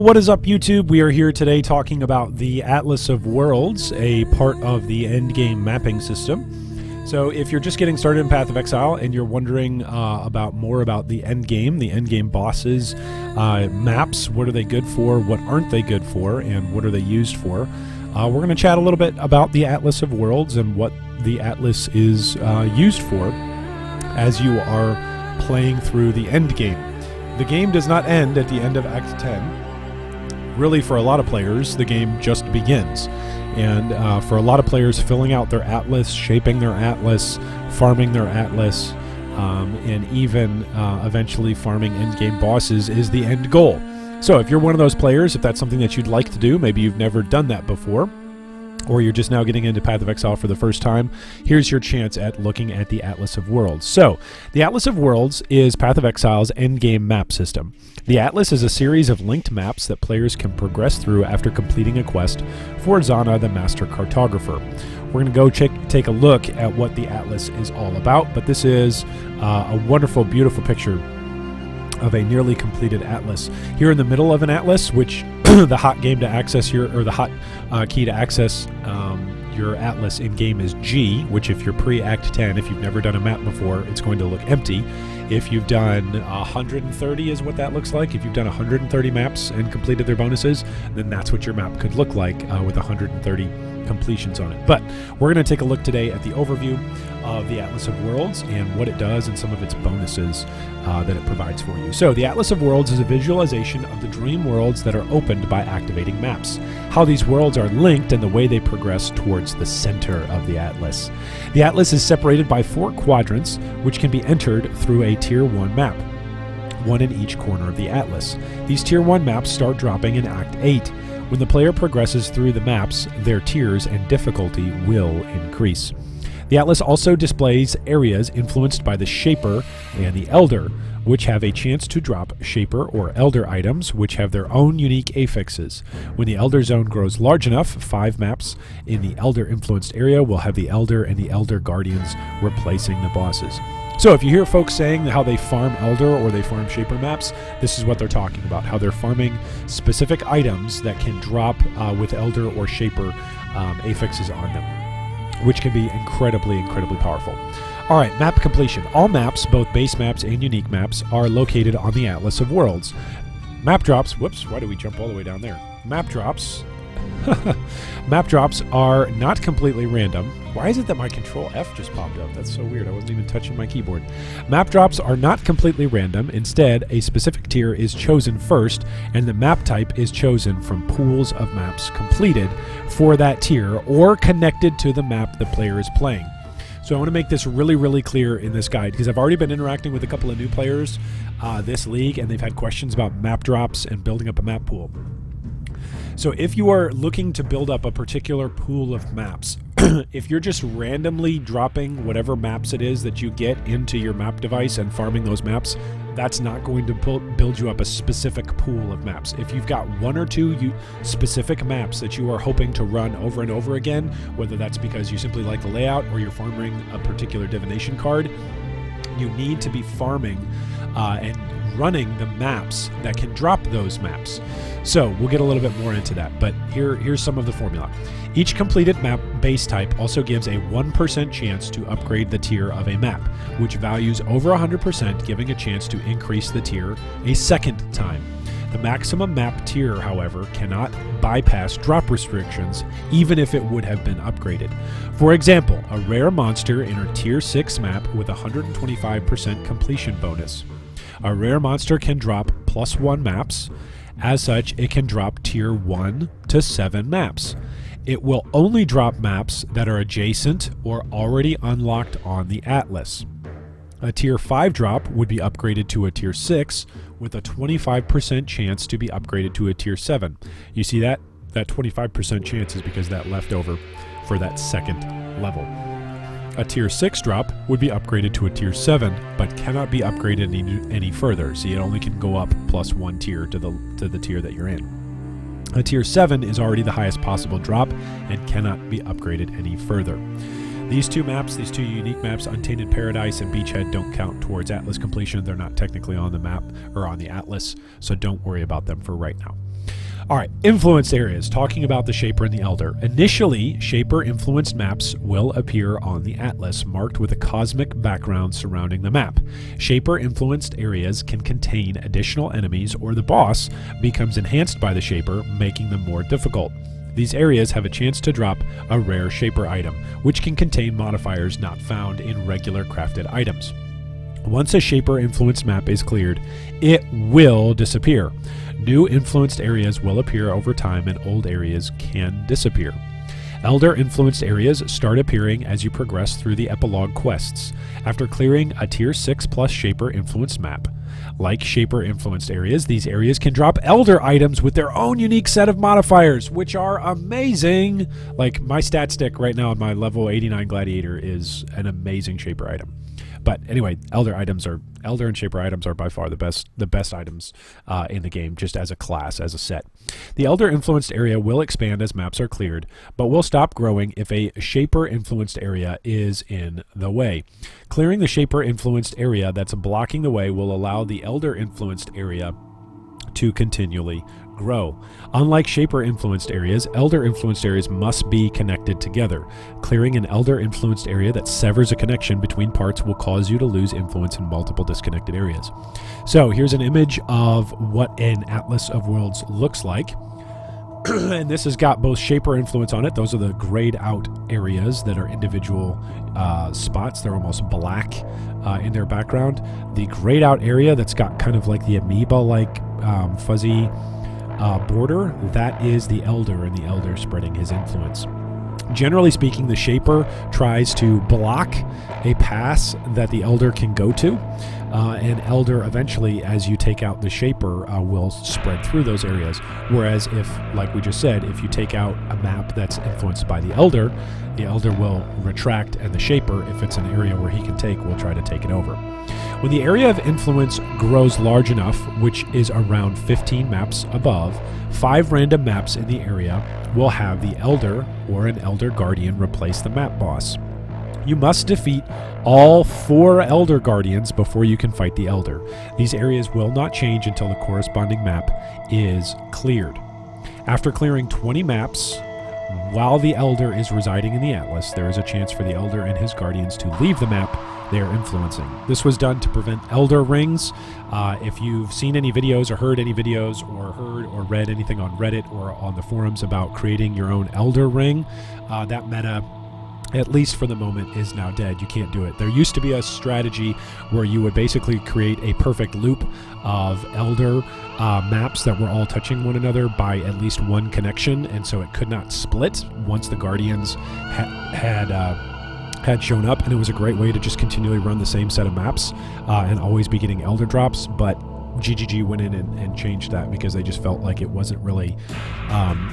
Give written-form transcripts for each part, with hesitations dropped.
What is up, YouTube? We are here today talking about the Atlas of Worlds, a part of the endgame mapping system. So if you're just getting started in Path of Exile and you're wondering more about the endgame bosses, maps, what are they good for, what aren't they good for, and what are they used for, we're going to chat a little bit about the Atlas of Worlds and what the Atlas is used for as you are playing through the endgame. The game does not end at the end of Act 10. Really, for a lot of players, the game just begins. And for a lot of players, filling out their Atlas, shaping their Atlas, farming their Atlas, and even eventually farming endgame bosses is the end goal. So if you're one of those players, if that's something that you'd like to do, maybe you've never done that before, or you're just now getting into Path of Exile for the first time, here's your chance at looking at the Atlas of Worlds. So, the Atlas of Worlds is Path of Exile's endgame map system. The Atlas is a series of linked maps that players can progress through after completing a quest for Zana, the Master Cartographer. We're going to go take a look at what the Atlas is all about, but this is a wonderful, beautiful picture of a nearly completed Atlas. Here in the middle of an Atlas, which the hot game to access or the hot key to access your Atlas in game is G, which if you're pre-Act 10, if you've never done a map before, it's going to look empty. If you've done 130 is what that looks like. If you've done 130 maps and completed their bonuses, then that's what your map could look like with 130 completions on it. But we're going to take a look today at the overview of the Atlas of Worlds and what it does and some of its bonuses that it provides for you. So the Atlas of Worlds is a visualization of the dream worlds that are opened by activating maps, how these worlds are linked and the way they progress towards the center of the Atlas. The Atlas is separated by 4 quadrants, which can be entered through a Tier 1 map, one in each corner of the Atlas. These Tier 1 maps start dropping in Act 8. When the player progresses through the maps, their tiers and difficulty will increase. The Atlas also displays areas influenced by the Shaper and the Elder, which have a chance to drop Shaper or Elder items, which have their own unique affixes. When the Elder zone grows large enough, 5 maps in the Elder-influenced area will have the Elder and the Elder Guardians replacing the bosses. So if you hear folks saying how they farm Elder or they farm Shaper maps, this is what they're talking about, how they're farming specific items that can drop with Elder or Shaper affixes on them, which can be incredibly, incredibly powerful. All right, map completion. All maps, both base maps and unique maps, are located on the Atlas of Worlds. Map drops, whoops, why do we jump all the way down there? Map drops, map drops are not completely random. Why is it that my Control F just popped up? That's so weird, I wasn't even touching my keyboard. Map drops are not completely random. Instead, a specific tier is chosen first, and the map type is chosen from pools of maps completed for that tier or connected to the map the player is playing. So I want to make this really, really clear in this guide because I've already been interacting with a couple of new players this league, and they've had questions about map drops and building up a map pool. So if you are looking to build up a particular pool of maps, if you're just randomly dropping whatever maps it is that you get into your map device and farming those maps, that's not going to build you up a specific pool of maps. If you've got 1 or 2 specific maps that you are hoping to run over and over again, whether that's because you simply like the layout or you're farming a particular divination card, you need to be farming and running the maps that can drop those maps. So we'll get a little bit more into that, but here's some of the formula. Each completed map base type also gives a 1% chance to upgrade the tier of a map, which values over 100%, giving a chance to increase the tier a second time. The maximum map tier, however, cannot bypass drop restrictions, even if it would have been upgraded. For example, a rare monster in a Tier 6 map with a 125% completion bonus. A rare monster can drop +1 maps. As such, it can drop Tier 1 to 7 maps. It will only drop maps that are adjacent or already unlocked on the Atlas. A Tier 5 drop would be upgraded to a Tier 6 with a 25% chance to be upgraded to a Tier 7. You see that? That 25% chance is because that left over for that second level. A Tier 6 drop would be upgraded to a Tier 7, but cannot be upgraded any further. See, it only can go up +1 tier to the tier that you're in. A Tier 7 is already the highest possible drop and cannot be upgraded any further. These 2 maps, these 2 unique maps, Untainted Paradise and Beachhead, don't count towards Atlas completion. They're not technically on the map or on the Atlas, so don't worry about them for right now. All right, influenced areas, talking about the Shaper and the Elder. Initially, Shaper-influenced maps will appear on the atlas, marked with a cosmic background surrounding the map. Shaper-influenced areas can contain additional enemies, or the boss becomes enhanced by the Shaper, making them more difficult. These areas have a chance to drop a rare Shaper item, which can contain modifiers not found in regular crafted items. Once a Shaper-influenced map is cleared, it will disappear. New influenced areas will appear over time, and old areas can disappear. Elder-influenced areas start appearing as you progress through the epilogue quests, after clearing a Tier 6 plus Shaper-influenced map. Like Shaper-influenced areas, these areas can drop Elder items with their own unique set of modifiers, which are amazing! Like, my stat stick right now on my level 89 Gladiator is an amazing Shaper item. But anyway, Elder and Shaper items are by far the best items in the game, just as a class, as a set. The Elder influenced area will expand as maps are cleared, but will stop growing if a Shaper influenced area is in the way. Clearing the Shaper influenced area that's blocking the way will allow the Elder influenced area to continually grow. Unlike Shaper-influenced areas, Elder-influenced areas must be connected together. Clearing an Elder-influenced area that severs a connection between parts will cause you to lose influence in multiple disconnected areas. So here's an image of what an Atlas of Worlds looks like. And this has got both Shaper influence on it. Those are the grayed out areas that are individual spots. They're almost black in their background. The grayed out area that's got kind of like the amoeba-like fuzzy border, that is the Elder, and the Elder spreading his influence. Generally speaking, the Shaper tries to block a pass that the Elder can go to, and Elder eventually, as you take out the Shaper, will spread through those areas. Whereas if, like we just said, if you take out a map that's influenced by the Elder will retract, and the Shaper, if it's an area where he can take, will try to take it over. When the area of influence grows large enough, which is around 15 maps above, 5 random maps in the area will have the Elder or an Elder Guardian replace the map boss. You must defeat all 4 Elder Guardians before you can fight the Elder. These areas will not change until the corresponding map is cleared. After clearing 20 maps, while the Elder is residing in the Atlas, there is a chance for the Elder and his Guardians to leave the map they are influencing. This was done to prevent Elder rings. If you've seen any videos or heard any videos or heard or read anything on Reddit or on the forums about creating your own Elder ring, that meta, at least for the moment, is now dead. You can't do it. There used to be a strategy where you would basically create a perfect loop of Elder maps that were all touching one another by at least one connection, and so it could not split once the Guardians had shown up, and it was a great way to just continually run the same set of maps and always be getting Elder drops. But GGG went in and changed that because they just felt like it wasn't really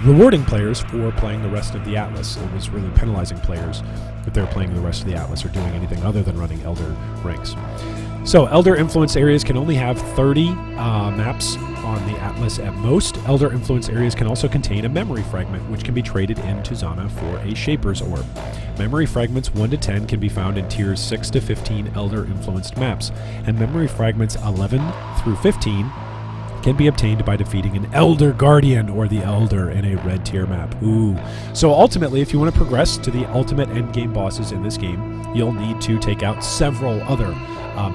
rewarding players for playing the rest of the Atlas. It was really penalizing players if they were playing the rest of the Atlas or doing anything other than running Elder ranks. So Elder influence areas can only have 30 maps on the Atlas at most. Elder influence areas can also contain a memory fragment, which can be traded into Zana for a Shaper's Orb. Memory fragments 1 to 10 can be found in tiers 6 to 15 Elder influenced maps, and memory fragments 11 through 15 can be obtained by defeating an Elder Guardian or the Elder in a red tier map. Ooh. So ultimately, if you want to progress to the ultimate endgame bosses in this game, you'll need to take out several other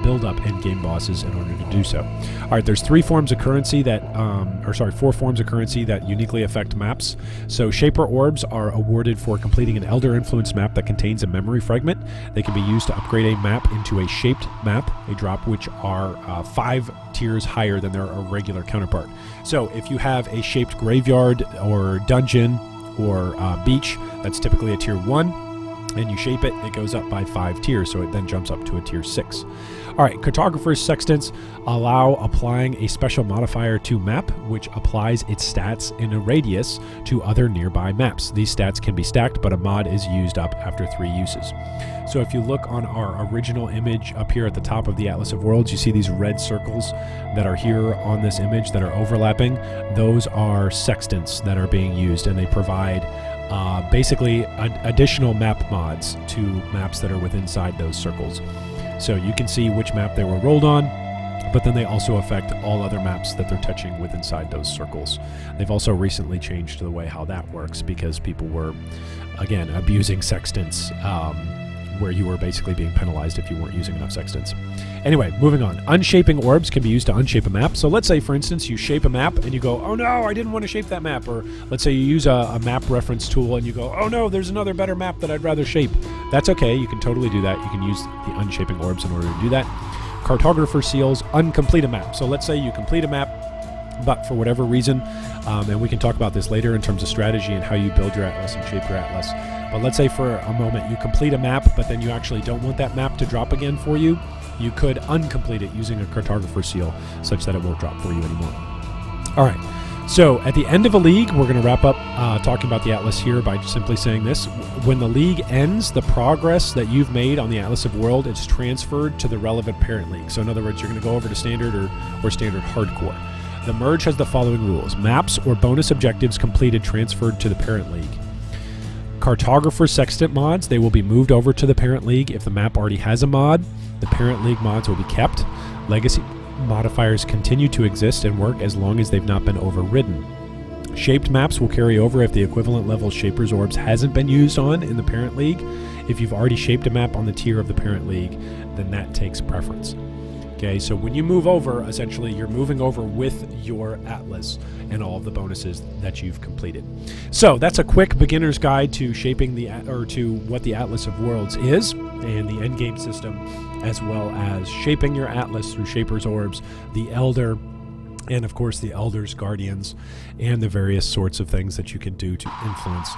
build-up endgame bosses in order to do so. All right, there's 4 forms of currency that uniquely affect maps. So Shaper Orbs are awarded for completing an Elder influence map that contains a memory fragment. They can be used to upgrade a map into a shaped map, a drop which are 5 tiers higher than their regular counterpart. So if you have a shaped graveyard or dungeon or beach, that's typically a tier 1. And you shape it, it goes up by 5 tiers, so it then jumps up to a tier 6. All right, Cartographer's Sextants allow applying a special modifier to map, which applies its stats in a radius to other nearby maps. These stats can be stacked, but a mod is used up after 3 uses. So if you look on our original image up here at the top of the Atlas of Worlds, you see these red circles that are here on this image that are overlapping. Those are sextants that are being used, and they provide basically additional map mods to maps that are within inside those circles. So you can see which map they were rolled on, but then they also affect all other maps that they're touching with inside those circles. They've also recently changed the way how that works because people were, again, abusing sextants, where you were basically being penalized if you weren't using enough sextants. Anyway, moving on. Unshaping orbs can be used to unshape a map. So let's say, for instance, you shape a map and you go, oh no, I didn't want to shape that map. Or let's say you use a map reference tool and you go, oh no, there's another better map that I'd rather shape. That's okay. You can totally do that. You can use the unshaping orbs in order to do that. Cartographer seals uncomplete a map. So let's say you complete a map, but for whatever reason, and we can talk about this later in terms of strategy and how you build your atlas and shape your atlas. But let's say for a moment you complete a map, but then you actually don't want that map to drop again for you. You could uncomplete it using a cartographer seal such that it won't drop for you anymore. All right. So at the end of a league, we're going to wrap up talking about the atlas here by simply saying this. When the league ends, the progress that you've made on the Atlas of World is transferred to the relevant parent league. So in other words, you're going to go over to Standard or Standard Hardcore. The merge has the following rules. Maps or bonus objectives completed transferred to the parent league. Cartographer sextant mods, they will be moved over to the parent league. If the map already has a mod, the parent league mods will be kept. Legacy modifiers continue to exist and work as long as they've not been overridden. Shaped maps will carry over if the equivalent level Shaper's Orbs hasn't been used on in the parent league. If you've already shaped a map on the tier of the parent league, then that takes preference. Okay, so when you move over, essentially you're moving over with your atlas and all of the bonuses that you've completed. So that's a quick beginner's guide to shaping to what the Atlas of Worlds is and the endgame system, as well as shaping your atlas through Shaper's Orbs, the Elder, and of course the Elder's Guardians, and the various sorts of things that you can do to influence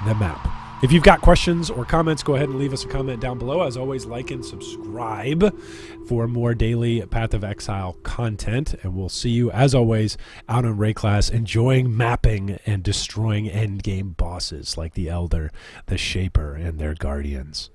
the map. If you've got questions or comments, go ahead and leave us a comment down below. As always, like and subscribe for more daily Path of Exile content. And we'll see you, as always, out on Rayclass, enjoying mapping and destroying endgame bosses like the Elder, the Shaper, and their Guardians.